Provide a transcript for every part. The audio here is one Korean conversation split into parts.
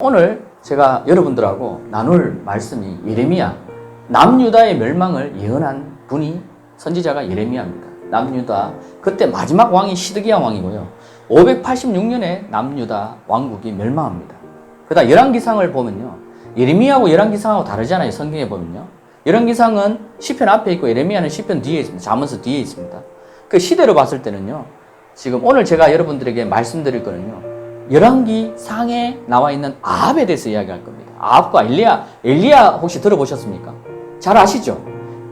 오늘 제가 여러분들하고 나눌 말씀이 예레미야, 남유다의 멸망을 예언한 분이 선지자가 예레미야입니다. 남유다, 그때 마지막 왕이 시드기야 왕이고요. 586년에 남유다 왕국이 멸망합니다. 그러다 열왕기상을 보면요, 예레미야하고 열왕기상하고 다르잖아요. 성경에 보면요, 열왕기상은 시편 앞에 있고 예레미야는 시편 뒤에 있습니다. 잠언서 뒤에 있습니다. 그 시대로 봤을 때는요, 지금 오늘 제가 여러분들에게 말씀드릴 거는요, 열왕기상에 나와 있는 아합에 대해서 이야기할 겁니다. 아합과 엘리야 혹시 들어보셨습니까? 잘 아시죠?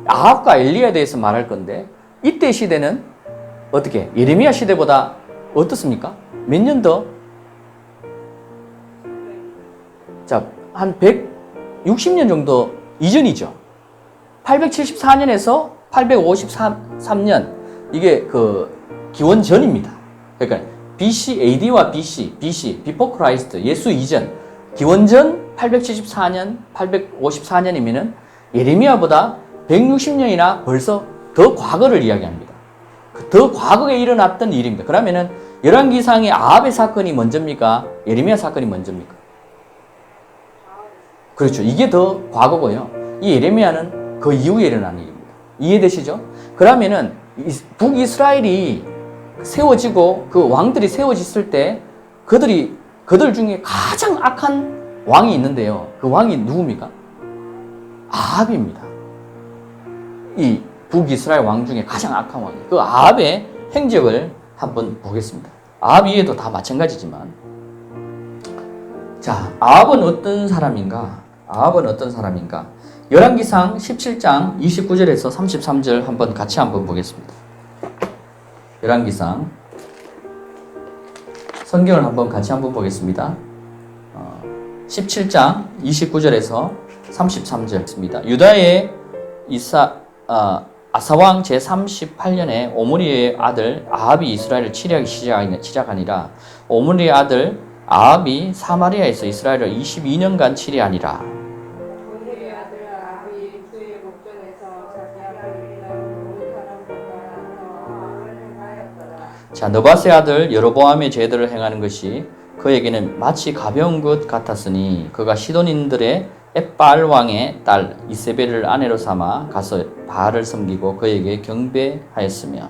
아합과 엘리야에 대해서 말할 건데, 이때 시대는 어떻게? 예레미야 시대보다 어떻습니까? 몇 년 더? 자, 한 160년 정도 이전이죠. 874년에서 853년, 이게 그 기원 전입니다. 그러니까 BC, AD와 BC, Before Christ, 예수 이전, 기원전 874년, 854년이면은 예레미야보다 160년이나 벌써 더 과거를 이야기합니다. 더 과거에 일어났던 일입니다. 그러면은 열왕기상의 아합의 사건이 먼저입니까? 예레미야 사건이 먼저입니까? 그렇죠. 이게 더 과거고요. 이 예레미야는 그 이후에 일어난 일입니다. 이해되시죠? 그러면은 북이스라엘이 세워지고 그 왕들이 세워졌을 때 그들 중에 가장 악한 왕이 있는데요. 그 왕이 누굽니까? 아합입니다. 이 북이스라엘 왕 중에 가장 악한 왕이. 그 아합의 행적을 한번 보겠습니다. 아합 이외에도 다 마찬가지지만, 자, 아합은 어떤 사람인가? 열왕기상 17장 29절에서 33절 한번 같이 한번 보겠습니다. 열왕기상 성경을 한번 같이 한번 보겠습니다. 17장 29절에서 33절입니다. 유다의 아사왕 제38년에 오므리의 아들 아합이 이스라엘을 치리하기 시작하니라. 오므리의 아들 아합이 사마리아에서 이스라엘을 22년간 치리하니라. 자, 느밧의 아들 여로보암의 죄들을 행하는 것이 그에게는 마치 가벼운 것 같았으니 그가 시돈인들의 엣바알 왕의 딸 이세벨을 아내로 삼아 가서 바알을 섬기고 그에게 경배하였으며,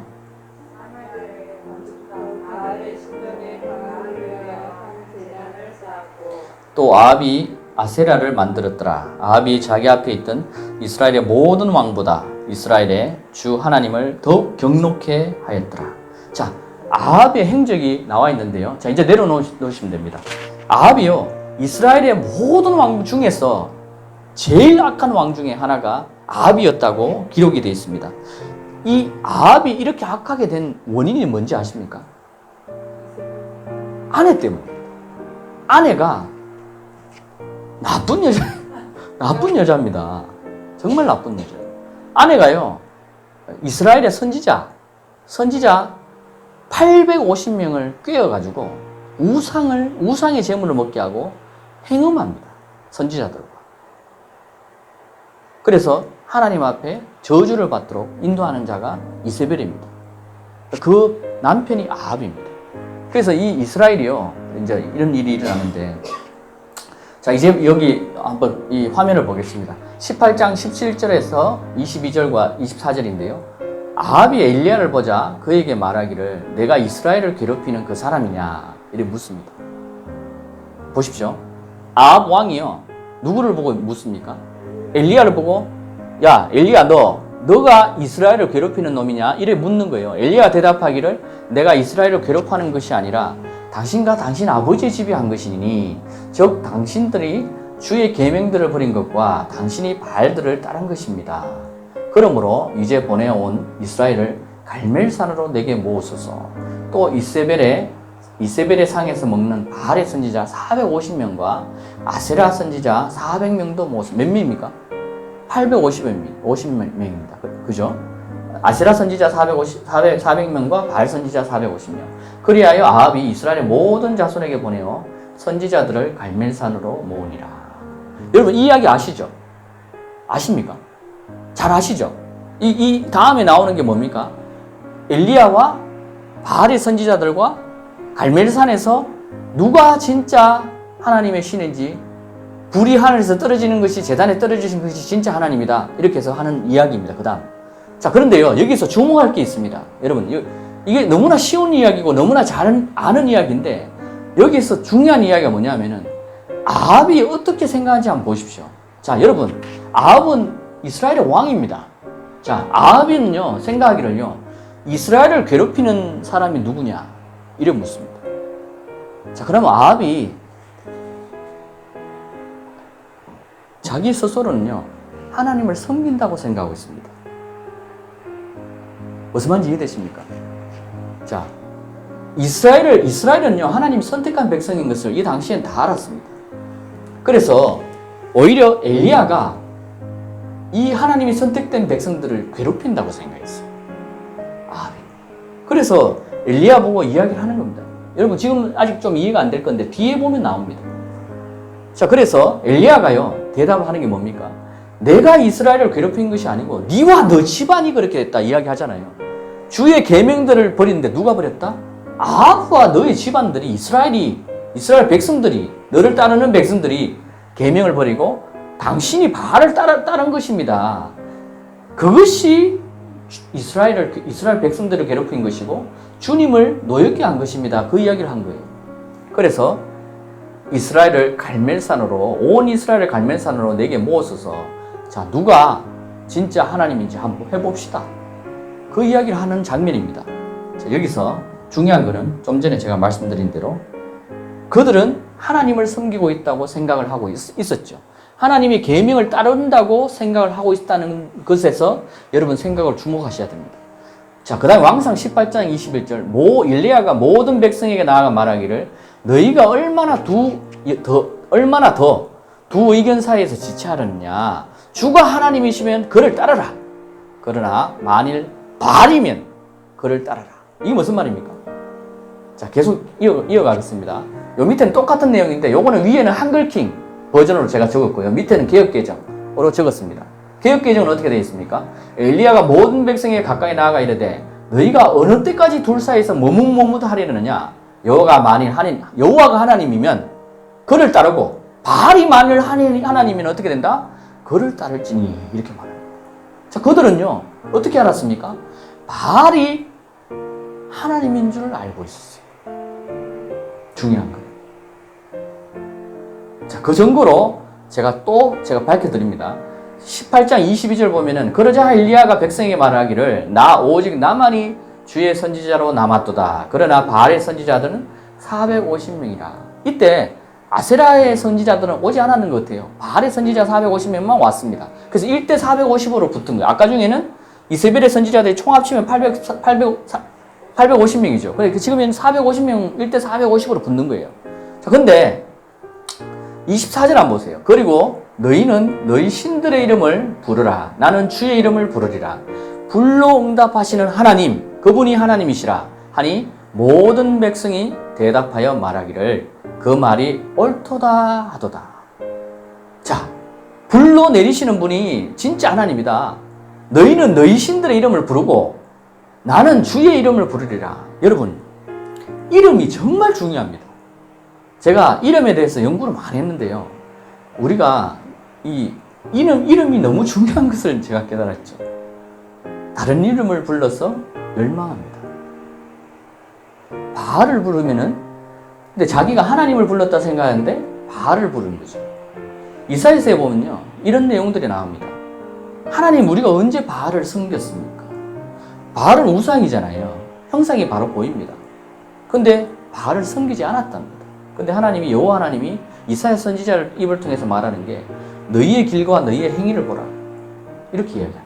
또 아합이 아세라를 만들었더라. 아합이 자기 앞에 있던 이스라엘의 모든 왕보다 이스라엘의 주 하나님을 더욱 경록해 하였더라. 자, 아합의 행적이 나와 있는데요. 자, 이제 내려놓으시면 됩니다. 아합이요, 이스라엘의 모든 왕 중에서 제일 악한 왕 중에 하나가 아합이었다고 기록이 되어 있습니다. 이 아합이 이렇게 악하게 된 원인이 뭔지 아십니까? 아내 때문입니다. 아내가 나쁜 여자입니다. 정말 나쁜 여자예요. 아내가요, 이스라엘의 선지자 850명을 꿰어가지고 우상의 제물을 먹게 하고 행음합니다. 선지자들과. 그래서 하나님 앞에 저주를 받도록 인도하는 자가 이세벨입니다. 그 남편이 아합입니다. 그래서 이 이스라엘이요, 이제 이런 일이 일어나는데, 자, 이제 여기 한번 이 화면을 보겠습니다. 18장 17절에서 22절과 24절인데요. 아합이 엘리야를 보자 그에게 말하기를 내가 이스라엘을 괴롭히는 그 사람이냐 이렇게 묻습니다. 보십시오. 아합 왕이요, 누구를 보고 묻습니까? 엘리야를 보고, 야 엘리야, 너가 이스라엘을 괴롭히는 놈이냐 이래 묻는 거예요. 엘리야가 대답하기를 내가 이스라엘을 괴롭히는 것이 아니라 당신과 당신 아버지의 집이 한 것이니, 즉 당신들이 주의 계명들을 버린 것과 당신이 바알들을 따른 것입니다. 그러므로 이제 보내온 이스라엘을 갈멜산으로 내게 모으소서. 또 이세벨의 상에서 먹는 바알의 선지자 450명과 아세라 선지자 400명도 모으소서. 몇 명입니까? 850명입니다. 그죠? 아세라 선지자 400명과 바알 선지자 450명. 그리하여 아합이 이스라엘의 모든 자손에게 보내어 선지자들을 갈멜산으로 모으니라. 여러분, 이 이야기 아시죠? 아십니까? 잘 아시죠? 이 다음에 나오는 게 뭡니까? 엘리야와 바알의 선지자들과 갈멜산에서 누가 진짜 하나님의 신인지, 불이 하늘에서 떨어지는 것이 재단에 떨어지는 것이 진짜 하나님이다. 이렇게 해서 하는 이야기입니다. 그 다음. 자, 그런데요, 여기서 주목할 게 있습니다. 여러분, 이게 너무나 쉬운 이야기고 너무나 잘 아는 이야기인데, 여기서 중요한 이야기가 뭐냐면은, 아합이 어떻게 생각하는지 한번 보십시오. 자, 여러분, 아합은 이스라엘의 왕입니다. 자, 아합이는요, 생각하기를요, 이스라엘을 괴롭히는 사람이 누구냐? 이래 묻습니다. 자, 그러면 아합이 자기 스스로는요, 하나님을 섬긴다고 생각하고 있습니다. 무슨 말인지 이해되십니까? 자, 이스라엘은요, 하나님이 선택한 백성인 것을 이 당시엔 다 알았습니다. 그래서 오히려 엘리야가 이 하나님이 선택된 백성들을 괴롭힌다고 생각했어요. 그래서 엘리야 보고 이야기를 하는 겁니다. 여러분, 지금 아직 좀 이해가 안 될 건데 뒤에 보면 나옵니다. 자, 그래서 엘리야가요, 대답을 하는 게 뭡니까? 내가 이스라엘을 괴롭힌 것이 아니고 네와 너 집안이 그렇게 했다 이야기하잖아요. 주의 계명들을 버리는데 누가 버렸다? 아합과 너의 집안들이, 이스라엘 백성들이, 너를 따르는 백성들이 계명을 버리고 당신이 바알을 따른 것입니다. 그것이 이스라엘 백성들을 괴롭힌 것이고 주님을 노엽게 한 것입니다. 그 이야기를 한 거예요. 그래서 이스라엘을 갈멜산으로, 온 이스라엘을 갈멜산으로 내게 모았어서, 자, 누가 진짜 하나님인지 한번 해봅시다. 그 이야기를 하는 장면입니다. 자, 여기서 중요한 거는 좀 전에 제가 말씀드린 대로 그들은 하나님을 섬기고 있다고 생각을 하고 있었죠. 하나님이 계명을 따른다고 생각을 하고 있다는 것에서 여러분 생각을 주목하셔야 됩니다. 자, 그 다음 왕상 18장 21절, 일리야가 모든 백성에게 나아가 말하기를 너희가 얼마나 더 두 의견 사이에서 지체하느냐. 주가 하나님이시면 그를 따르라. 그러나 만일 바알이면 그를 따르라. 이게 무슨 말입니까? 자, 계속 이어가겠습니다. 요 밑에는 똑같은 내용인데 요거는 위에는 한글킹 버전으로 제가 적었고요. 밑에는 개역개정으로 적었습니다. 개역개정은 어떻게 되어 있습니까? 엘리야가 모든 백성에게 가까이 나아가 이르되 너희가 어느 때까지 둘 사이에서 머뭇머뭇하려느냐. 여호와가 하나님이면 그를 따르고 바알이 만일 하나님이면 어떻게 된다? 그를 따를지니. 이렇게 말합니다. 자, 그들은요 어떻게 알았습니까? 바알이 하나님인 줄 알고 있었어요. 중요한 거예요. 자, 그 증거로 제가 밝혀드립니다. 18장 22절 보면은 그러자 엘리야가 백성에게 말하기를 오직 나만이 주의 선지자로 남았도다. 그러나 바알의 선지자들은 450명이라. 이때 아세라의 선지자들은 오지 않았는 것 같아요. 바알의 선지자 450명만 왔습니다. 그래서 1대 450으로 붙은 거예요. 아까 중에는 이세벨의 선지자들이 총 합치면 850명이죠. 그러니까 지금은 450명, 1대 450으로 붙는 거예요. 자, 근데 24절 한번 보세요. 그리고 너희는 너희 신들의 이름을 부르라. 나는 주의 이름을 부르리라. 불로 응답하시는 하나님, 그분이 하나님이시라 하니 모든 백성이 대답하여 말하기를 그 말이 옳도다 하도다. 자, 불로 내리시는 분이 진짜 하나님이다. 너희는 너희 신들의 이름을 부르고 나는 주의 이름을 부르리라. 여러분, 이름이 정말 중요합니다. 제가 이름에 대해서 연구를 많이 했는데요. 우리가 이 이름이 너무 중요한 것을 제가 깨달았죠. 다른 이름을 불러서 멸망합니다. 바알을 부르면은, 근데 자기가 하나님을 불렀다 생각하는데 바알을 부르는 거죠. 이사야서에 보면요, 이런 내용들이 나옵니다. 하나님, 우리가 언제 바알을 섬겼습니까? 바알은 우상이잖아요. 형상이 바로 보입니다. 근데 바알을 섬기지 않았답니다. 근데 여호와 하나님이 이사야 선지자를 입을 통해서 말하는 게 너희의 길과 너희의 행위를 보라. 이렇게 이야기합니다.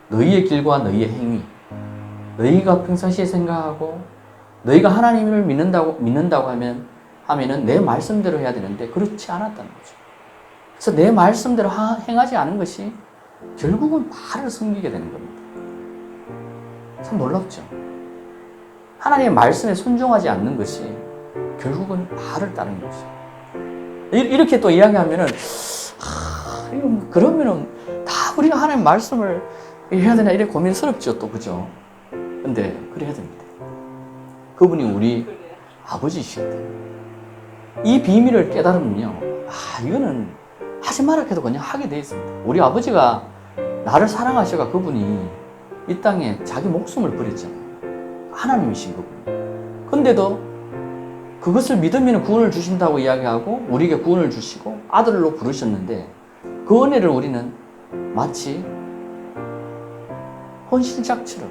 너희의 길과 너희의 행위. 너희가 평상시에 생각하고 너희가 하나님을 믿는다고 하면은 내 말씀대로 해야 되는데 그렇지 않았다는 거죠. 그래서 내 말씀대로 행하지 않은 것이 결국은 바알을 섬기게 되는 겁니다. 참 놀랍죠. 하나님의 말씀에 순종하지 않는 것이 결국은 바알을 따르는 것이죠. 이렇게 또 이야기하면은 그러면은 다 우리가 하나님 말씀을 해야 되나 이래 고민스럽죠, 또. 그죠? 근데 그래야 됩니다. 그분이 우리 아버지시기 때문에. 이 비밀을 깨달으면요, 이거는 하지 마라 해도 그냥 하게 돼 있습니다. 우리 아버지가 나를 사랑하셔가 그분이 이 땅에 자기 목숨을 버렸잖아요. 하나님이신 그분. 근데도 그것을 믿으면 구원을 주신다고 이야기하고 우리에게 구원을 주시고 아들로 부르셨는데 그 은혜를 우리는 마치 헌신작처럼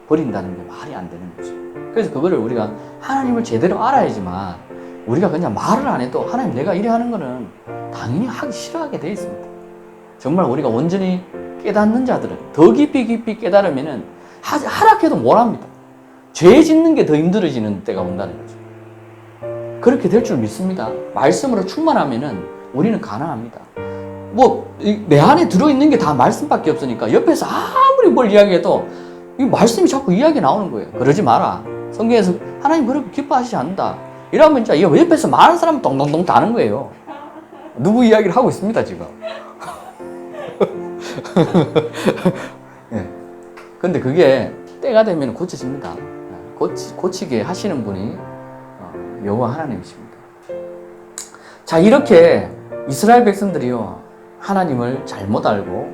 버린다는 게 말이 안 되는 거죠. 그래서 그거를 우리가 하나님을 제대로 알아야지만 우리가 그냥 말을 안 해도 하나님 내가 이래 하는 거는 당연히 하기 싫어하게 되어 있습니다. 정말 우리가 온전히 깨닫는 자들은 더 깊이 깨달으면은 하라 해도 뭘 합니다. 죄 짓는 게 더 힘들어지는 때가 온다는 거죠. 그렇게 될 줄 믿습니다. 말씀으로 충만하면은 우리는 가능합니다. 내 안에 들어있는 게 다 말씀밖에 없으니까 옆에서 아무리 뭘 이야기해도 이 말씀이 자꾸 이야기 나오는 거예요. 그러지 마라. 성경에서 하나님 그렇게 기뻐하시지 않는다. 이러면 진짜 옆에서 많은 사람은 동동동 다는 거예요. 누구 이야기를 하고 있습니다, 지금. 네. 근데 그게 때가 되면 고쳐집니다. 고치게 하시는 분이 여호와 하나님이십니다. 자, 이렇게 이스라엘 백성들이요, 하나님을 잘못 알고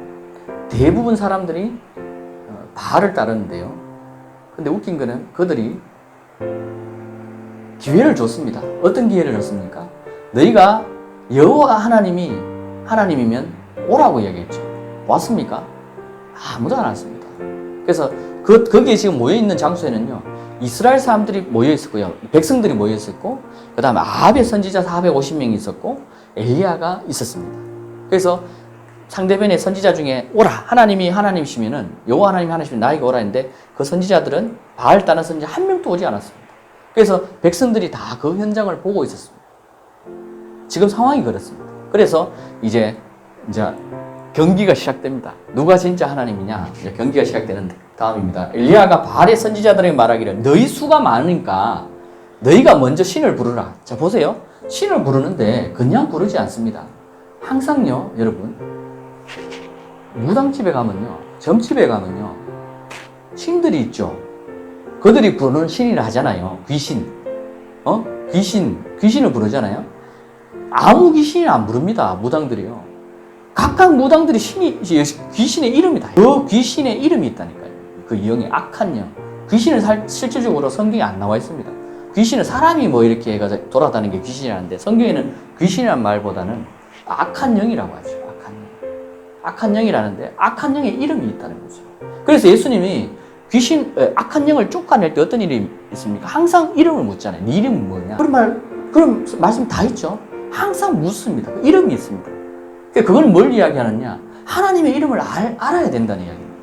대부분 사람들이 바알을 따르는데요. 근데 웃긴 거는 그들이 기회를 줬습니다. 어떤 기회를 줬습니까? 너희가 여호와 하나님이 하나님이면 오라고 이야기했죠. 왔습니까? 아무도 안 왔습니다. 그래서 거기에 지금 모여있는 장소에는요, 이스라엘 사람들이 모여있었고요, 백성들이 모여있었고, 그 다음에 아합의 선지자 450명이 있었고, 엘리야가 있었습니다. 그래서 상대편의 선지자 중에 오라, 하나님이 하나님이시면은, 여호와 하나님이 하나님이시면 나에게 오라 했는데, 그 선지자들은 바알 따는 선지자 한 명도 오지 않았습니다. 그래서 백성들이 다 그 현장을 보고 있었습니다. 지금 상황이 그렇습니다. 그래서 이제 경기가 시작됩니다. 누가 진짜 하나님이냐? 이제 경기가 시작되는데, 다음입니다. 엘리야가 바알의 선지자들에게 말하기를 너희 수가 많으니까 너희가 먼저 신을 부르라. 자, 보세요. 신을 부르는데 그냥 부르지 않습니다. 항상요, 여러분, 무당집에 가면요, 점집에 가면요, 신들이 있죠. 그들이 부르는 신이라 하잖아요. 귀신을 부르잖아요. 아무 귀신이 안 부릅니다. 무당들이요. 각각 무당들이 귀신의 이름이 다 있어요. 그 귀신의 이름이 있다니까요. 그 영이 악한 영. 귀신은 실질적으로 성경에 안 나와 있습니다. 귀신은 사람이 이렇게 해가지고 돌아다니는 게 귀신이라는데, 성경에는 귀신이라는 말보다는 악한 영이라고 하죠. 악한 영. 악한 영이라는데 악한 영의 이름이 있다는 거죠. 그래서 예수님이 악한 영을 쫓아낼 때 어떤 일이 있습니까? 항상 이름을 묻잖아요. 네 이름은 뭐냐? 그럼 말씀 다 있죠. 항상 묻습니다. 이름이 있습니다. 그걸 뭘 이야기하느냐? 하나님의 이름을 알아야 된다는 이야기입니다.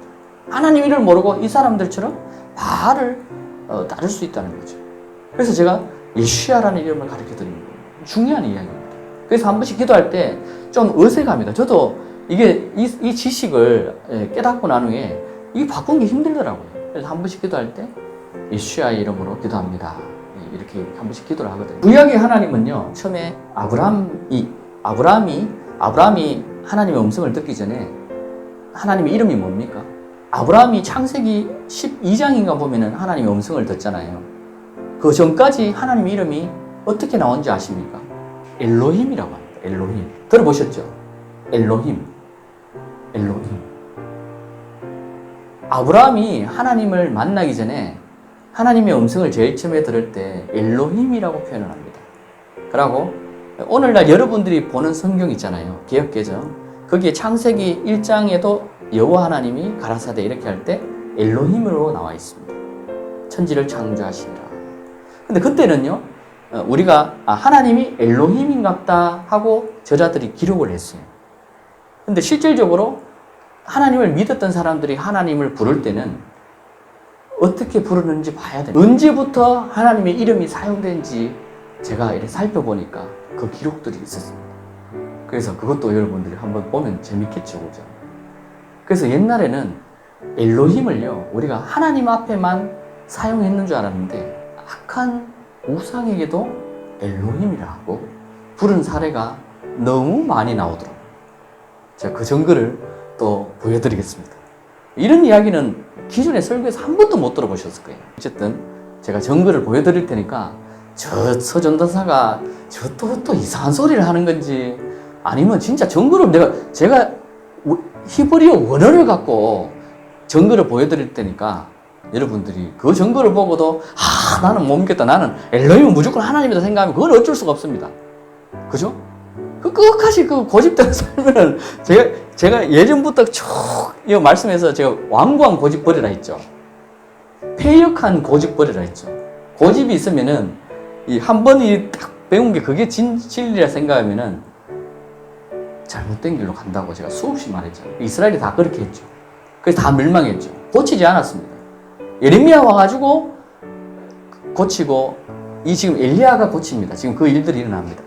하나님 이름을 모르고 이 사람들처럼 바알을 따를 수 있다는 거죠. 그래서 제가 예수야라는 이름을 가르쳐 드리는 거예요. 중요한 이야기입니다. 그래서 한 번씩 기도할 때 좀 어색합니다. 저도 이 지식을 깨닫고 난 후에 이게 바꾼 게 힘들더라고요. 그래서 한 번씩 기도할 때 예수야의 이름으로 기도합니다. 이렇게 한 번씩 기도를 하거든요. 구약의 하나님은요, 처음에 아브라함이 하나님의 음성을 듣기 전에 하나님의 이름이 뭡니까? 아브라함이 창세기 12장인가 보면은 하나님의 음성을 듣잖아요. 그 전까지 하나님의 이름이 어떻게 나온지 아십니까? 엘로힘이라고 합니다. 엘로힘. 들어보셨죠? 엘로힘. 아브라함이 하나님을 만나기 전에 하나님의 음성을 제일 처음에 들을 때 엘로힘이라고 표현을 합니다. 그리고 오늘날 여러분들이 보는 성경 있잖아요. 개역개정. 거기에 창세기 1장에도 여호와 하나님이 가라사대 이렇게 할 때 엘로힘으로 나와 있습니다. 천지를 창조하시니라. 근데 그때는요, 우리가 하나님이 엘로힘인갑다 하고 저자들이 기록을 했어요. 근데 실질적으로 하나님을 믿었던 사람들이 하나님을 부를 때는 어떻게 부르는지 봐야 돼요. 언제부터 하나님의 이름이 사용된지 제가 이렇게 살펴보니까 그 기록들이 있었습니다. 그래서 그것도 여러분들이 한번 보면 재밌겠죠, 그죠? 그래서 옛날에는 엘로힘을요, 우리가 하나님 앞에만 사용했는 줄 알았는데 악한 우상에게도 엘로힘이라 하고 부른 사례가 너무 많이 나오더라고요. 제가 그 증거를 또 보여드리겠습니다. 이런 이야기는 기존의 설교에서 한 번도 못 들어보셨을 거예요. 어쨌든 제가 증거를 보여드릴 테니까 저 서전도사가 저 또 이상한 소리를 하는 건지 아니면 진짜 증거를 제가 히브리어 원어를 갖고 증거를 보여드릴 테니까 여러분들이 그 증거를 보고도 나는 못 믿겠다. 나는 엘로힘은 무조건 하나님이다 생각하면 그건 어쩔 수가 없습니다. 그죠? 끝까지 그 고집대로 살면은 제가 예전부터 쭉 이 말씀에서 제가 완고한 고집 버리라 했죠. 폐역한 고집 버리라 했죠. 고집이 있으면은 이 한 번이 딱 배운 게 그게 진리라 생각하면은 잘못된 길로 간다고 제가 수없이 말했잖아요. 이스라엘이 다 그렇게 했죠. 그래서 다 멸망했죠. 고치지 않았습니다. 예레미야 와가지고 고치고 이 지금 엘리야가 고칩니다. 지금 그 일들이 일어납니다.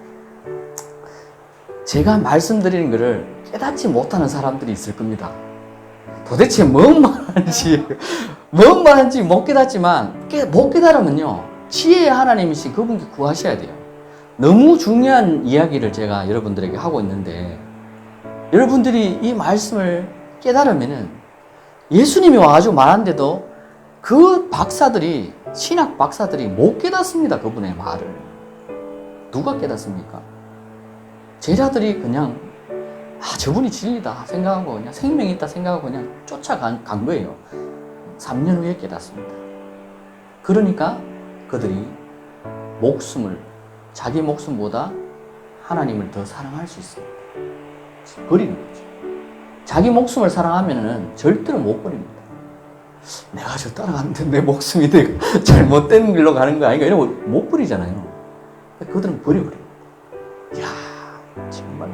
제가 말씀드리는 것을 깨닫지 못하는 사람들이 있을 겁니다. 도대체 뭔 말하는지 못 깨닫지만 못 깨달으면요 지혜의 하나님이신 그분께 구하셔야 돼요. 너무 중요한 이야기를 제가 여러분들에게 하고 있는데 여러분들이 이 말씀을 깨달으면은 예수님이 와가지고 말하는데도 그 박사들이 신학 박사들이 못 깨닫습니다. 그분의 말을 누가 깨닫습니까? 제자들이 그냥 저분이 진리다 생각하고 그냥 생명이 있다 생각하고 그냥 쫓아간 거예요. 3년 후에 깨닫습니다. 그러니까 그들이 자기 목숨보다 하나님을 더 사랑할 수 있습니다. 버리는 거죠. 자기 목숨을 사랑하면은 절대로 못 버립니다. 내가 저 따라갔는데 내 목숨이 내가 잘못된 길로 가는 거 아닌가 이러고 못 버리잖아요. 그들은 버려버립니다. 이야, 정말로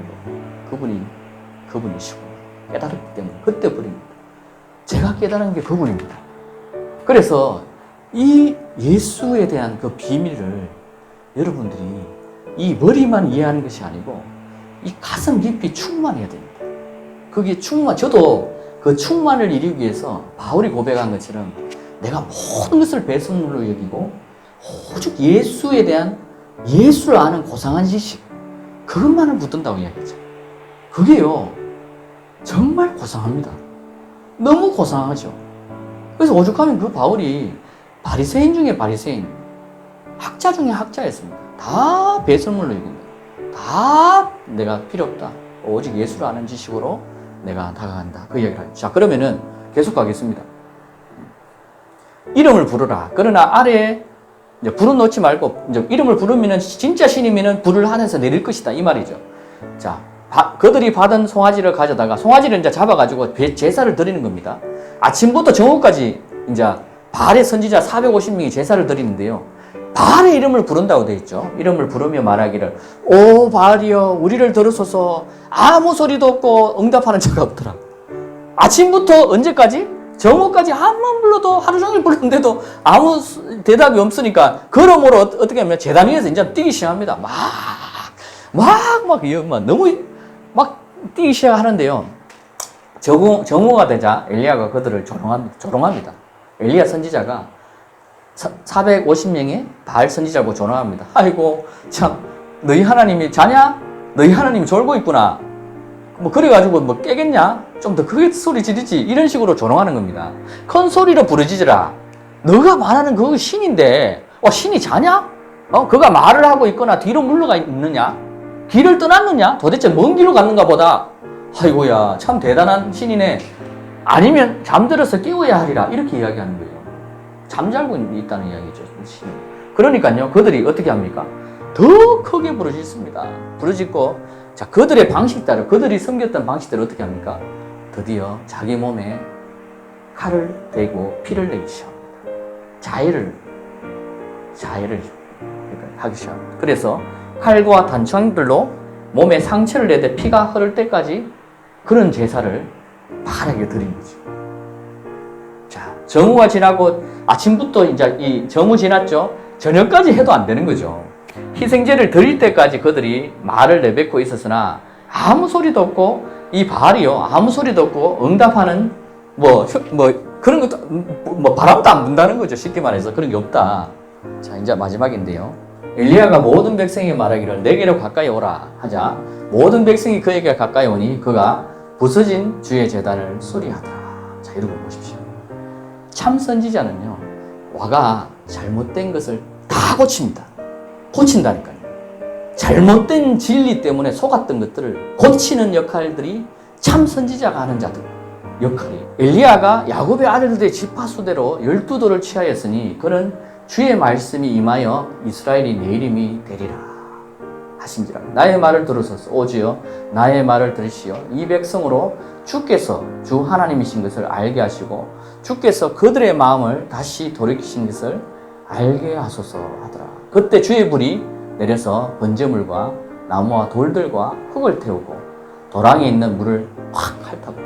그분이시고 깨달았기 때문에 그때 버립니다. 제가 깨달은 게 그분입니다. 그래서 이 예수에 대한 그 비밀을 여러분들이 이 머리만 이해하는 것이 아니고 이 가슴 깊이 충만해야 됩니다. 그게 저도 그 충만을 이루기 위해서 바울이 고백한 것처럼 내가 모든 것을 배설물로 여기고 오직 예수에 대한 예수를 아는 고상한 지식 그것만을 붙든다고 이야기하죠. 그게요 정말 고상합니다. 너무 고상하죠. 그래서 오죽하면 그 바울이 바리새인 중에 바리새인, 학자 중에 학자였습니다. 다 배설물로 여긴다. 다 내가 필요 없다. 오직 예수를 아는 지식으로 내가 다가간다. 그 이야기를 하죠. 자, 그러면은 계속 가겠습니다. 이름을 부르라. 그러나 아래에 이제 불은 놓지 말고 이제 이름을 부르면은 진짜 신이면은 불을 하늘에서 내릴 것이다. 이 말이죠. 자, 그들이 받은 송아지를 가져다가 송아지를 이제 잡아가지고 제사를 드리는 겁니다. 아침부터 정오까지 이제 바알의 선지자 450명이 제사를 드리는데요. 바알의 이름을 부른다고 되어 있죠. 이름을 부르며 말하기를 오 바알이여 우리를 들으소서. 아무 소리도 없고 응답하는 자가 없더라. 아침부터 언제까지? 정오까지 한 번 불러도 하루 종일 불렀는데도 아무 대답이 없으니까 그러므로 어떻게 하면 제단 위에서 이제 뛰기 시작합니다. 너무 막 뛰기 시작하는데요. 정오가 되자 엘리야가 그들을 조롱합니다. 엘리야 선지자가 450명의 바알 선지자고 조롱합니다. 아이고 참 너희 하나님이 자냐? 너희 하나님이 졸고 있구나. 뭐 그래가지고 뭐 깨겠냐? 좀 더 크게 소리 지르지. 이런 식으로 조롱하는 겁니다. 큰 소리로 부르짖으라. 너가 말하는 그거 신인데 신이 자냐? 그가 말을 하고 있거나 뒤로 물러가 있느냐? 길을 떠났느냐? 도대체 먼 길로 갔는가 보다. 아이고야 참 대단한 신이네. 아니면 잠들어서 깨워야 하리라. 이렇게 이야기하는 거예요. 잠자고 있다는 이야기죠. 그러니까요 그들이 어떻게 합니까? 더 크게 부르짖습니다. 부르짖고 자 그들의 방식대로 그들이 섬겼던 방식대로 어떻게 합니까? 드디어 자기 몸에 칼을 대고 피를 내기 시작합니다. 자해를 하기 시작합니다. 그래서 칼과 단창들로 몸에 상처를 내되 피가 흐를 때까지 그런 제사를 바르게 드린 거죠. 자, 정오가 지나고 아침부터 이제 이 정오 지났죠. 저녁까지 해도 안 되는 거죠. 희생제를 드릴 때까지 그들이 말을 내뱉고 있었으나 아무 소리도 없고 이 바알이요 아무 소리도 없고 응답하는 그런 것도 바람도 안 분다는 거죠. 쉽게 말해서 그런 게 없다. 자 이제 마지막인데요. 엘리야가 모든 백성에게 말하기를 내게로 가까이 오라 하자 모든 백성이 그에게 가까이 오니 그가 부서진 주의 제단을 수리하더라. 자 이러고 보십시오. 참 선지자는요 와가 잘못된 것을 다 고칩니다. 고친다니까요. 잘못된 진리 때문에 속았던 것들을 고치는 역할들이 참 선지자가 하는 자들 역할이에요. 엘리야가 야곱의 아들들의 지파수대로 12도를 취하였으니 그는 주의 말씀이 임하여 이스라엘이 내 이름이 되리라 하신지라. 나의 말을 들으소서. 오지여 나의 말을 들으시오. 이 백성으로 주께서 주 하나님이신 것을 알게 하시고 주께서 그들의 마음을 다시 돌이키신 것을 알게 하소서 하더라. 그때 주의 불이 내려서 번제물과 나무와 돌들과 흙을 태우고 도랑에 있는 물을 확 핥아버렸다.